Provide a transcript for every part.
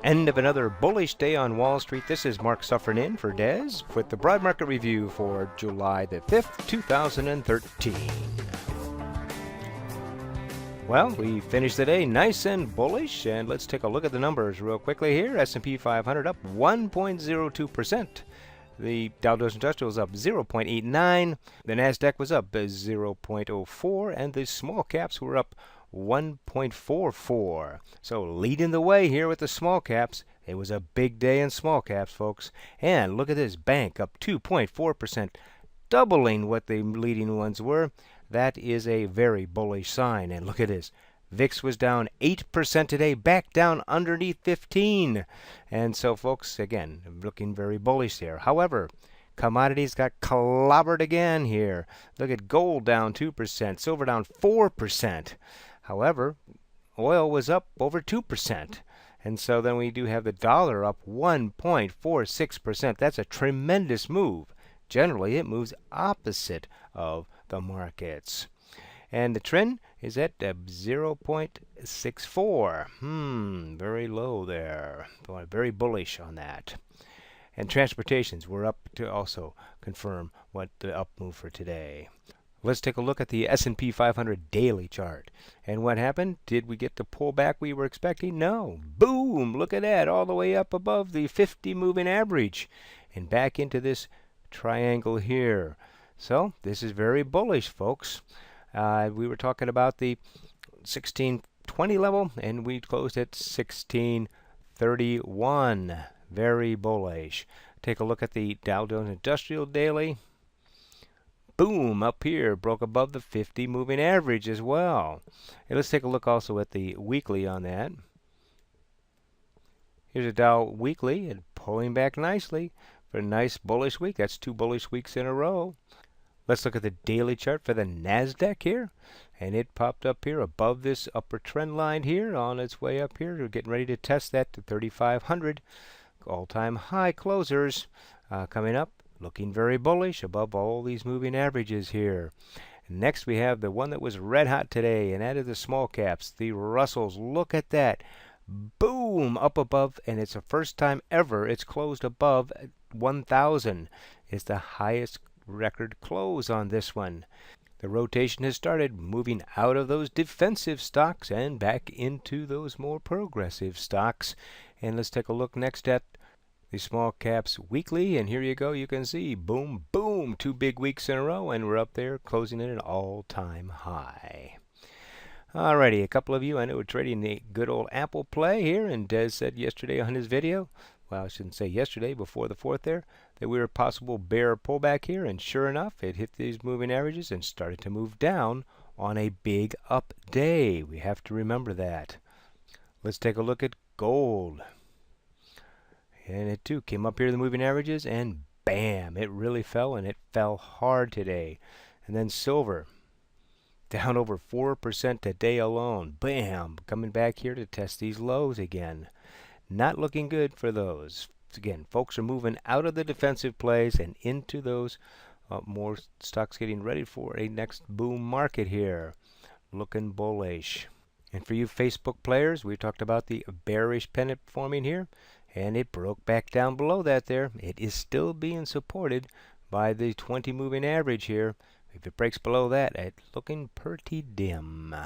End of another bullish day on Wall Street. This is Mark suffering in for Des with the broad market review for July the 5th, 2013. Well, we finished the day nice and bullish, and let's take a look at the numbers real quickly here. S&P 500 up 1.02%. The Dow Jones Industrial was up 0.89. The NASDAQ was up 0.04, and the small caps were up 1.44. So leading the way here with the small caps. It was a big day in small caps, folks. And look at this, bank up 2.4%, doubling what the leading ones were. That is a very bullish sign. And look at this. VIX was down 8% today, back down underneath 15. And so, folks, again, looking very bullish there. However, commodities got clobbered again here. Look at gold down 2%, silver down 4%. However, oil was up over 2%. And so then we do have the dollar up 1.46%. That's a tremendous move. Generally, it moves opposite of the markets. And the trend is at 0.64. Very low there. Very bullish on that. And transportations were up to also confirm what the up move for today. Let's take a look at the S&P 500 daily chart. And what happened? Did we get the pullback we were expecting? No. Boom! Look at that, all the way up above the 50 moving average and back into this triangle here. So this is very bullish, folks. We were talking about the 1620 level, and we closed at 1631. Very bullish. Take a look at the Dow Jones Industrial Daily. Boom, up here, broke above the 50 moving average as well. And let's take a look also at the weekly on that. Here's a Dow weekly, and pulling back nicely for a nice bullish week. That's 2 bullish weeks in a row. Let's look at the daily chart for the NASDAQ here. And it popped up here above this upper trend line here, on its way up here. We're getting ready to test that to 3,500. All-time high closers coming up. Looking very bullish above all these moving averages here. Next we have the one that was red hot today, and that is the small caps, the Russells. Look at that. Boom! Up above, and it's the first time ever it's closed above 1,000. It's the highest record close on this one. The rotation has started, moving out of those defensive stocks and back into those more progressive stocks. And let's take a look next at the small caps weekly, and here you go. You can see, boom, boom, 2 big weeks in a row, and we're up there closing at an all-time high. Alrighty, a couple of you I know are trading the good old Apple play here, and Des said yesterday on his video, well, I shouldn't say yesterday, before the 4th there, that we were a possible bear pullback here, and sure enough, it hit these moving averages and started to move down on a big up day. We have to remember that. Let's take a look at gold. And it too came up here to the moving averages, and bam, it really fell, and it fell hard today. And then silver, down over 4% today alone. Bam, coming back here to test these lows again. Not looking good for those. Again, folks are moving out of the defensive plays and into those more stocks getting ready for a next boom market here. Looking bullish. And for you Facebook players, we talked about the bearish pennant forming here. And it broke back down below that there. It is still being supported by the 20 moving average here. If it breaks below that, it's looking pretty dim.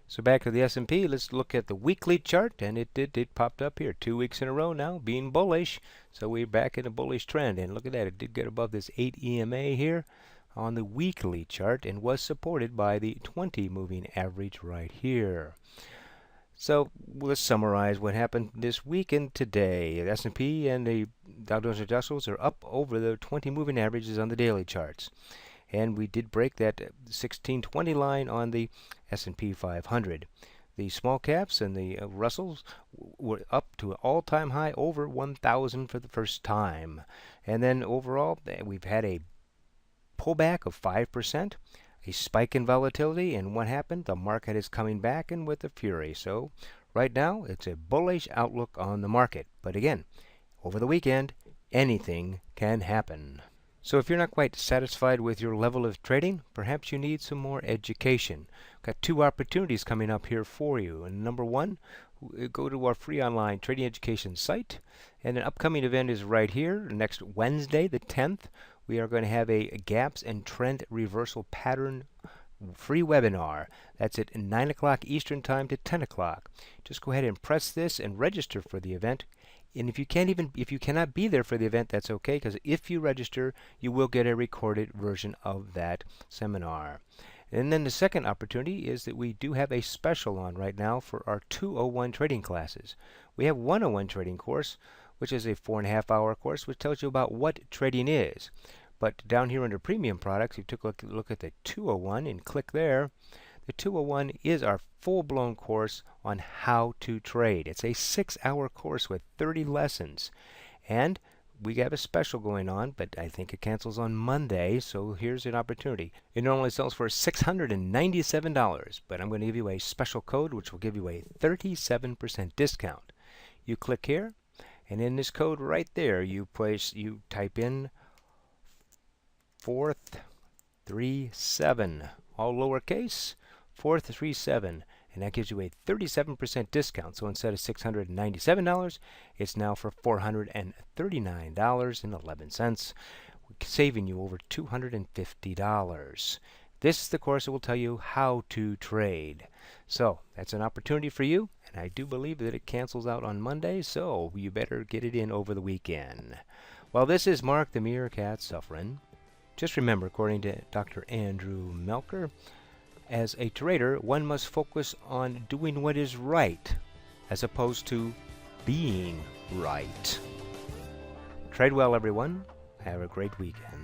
So back to the S&P, let's look at the weekly chart, and it popped up here 2 weeks in a row now, being bullish. So we're back in a bullish trend, and look at that, it did get above this 8 EMA here on the weekly chart and was supported by the 20 moving average right here. So let's summarize what happened this week and today. The S&P and the Dow Jones Industrials are up over the 20 moving averages on the daily charts. And we did break that 1620 line on the S&P 500. The small caps and the Russells were up to an all-time high over 1,000 for the first time. And then overall, we've had a pullback of 5%. A spike in volatility, and what happened? The market is coming back and with a fury. So right now it's a bullish outlook on the market. But again, over the weekend, anything can happen. So if you're not quite satisfied with your level of trading, perhaps you need some more education. Got two opportunities coming up here for you. And number one, go to our free online trading education site. And an upcoming event is right here. Next Wednesday, the 10th, we are going to have a gaps and trend reversal pattern free webinar. That's at 9 o'clock Eastern Time to 10 o'clock. Just go ahead and press this and register for the event. And if you cannot be there for the event, that's okay, because if you register, you will get a recorded version of that seminar. And then the second opportunity is that we do have a special on right now for our 201 trading classes. We have 101 trading course, which is a 4.5-hour course, which tells you about what trading is. But down here under premium products, you took a look at the 201 and click there. The 201 is our full-blown course on how to trade. It's a 6-hour course with 30 lessons. And we have a special going on, but I think it cancels on Monday, so here's an opportunity. It normally sells for $697, but I'm going to give you a special code which will give you a 37% discount. You click here, and in this code right there, you type in 437, all lowercase, 437, and that gives you a 37% discount. So instead of $697, it's now for $439.11, saving you over $250. This is the course that will tell you how to trade. So that's an opportunity for you, and I do believe that it cancels out on Monday, so you better get it in over the weekend. Well, this is Mark the Meerkat Suffering. Just remember, according to Dr. Andrew Melker, as a trader, one must focus on doing what is right as opposed to being right. Trade well, everyone. Have a great weekend.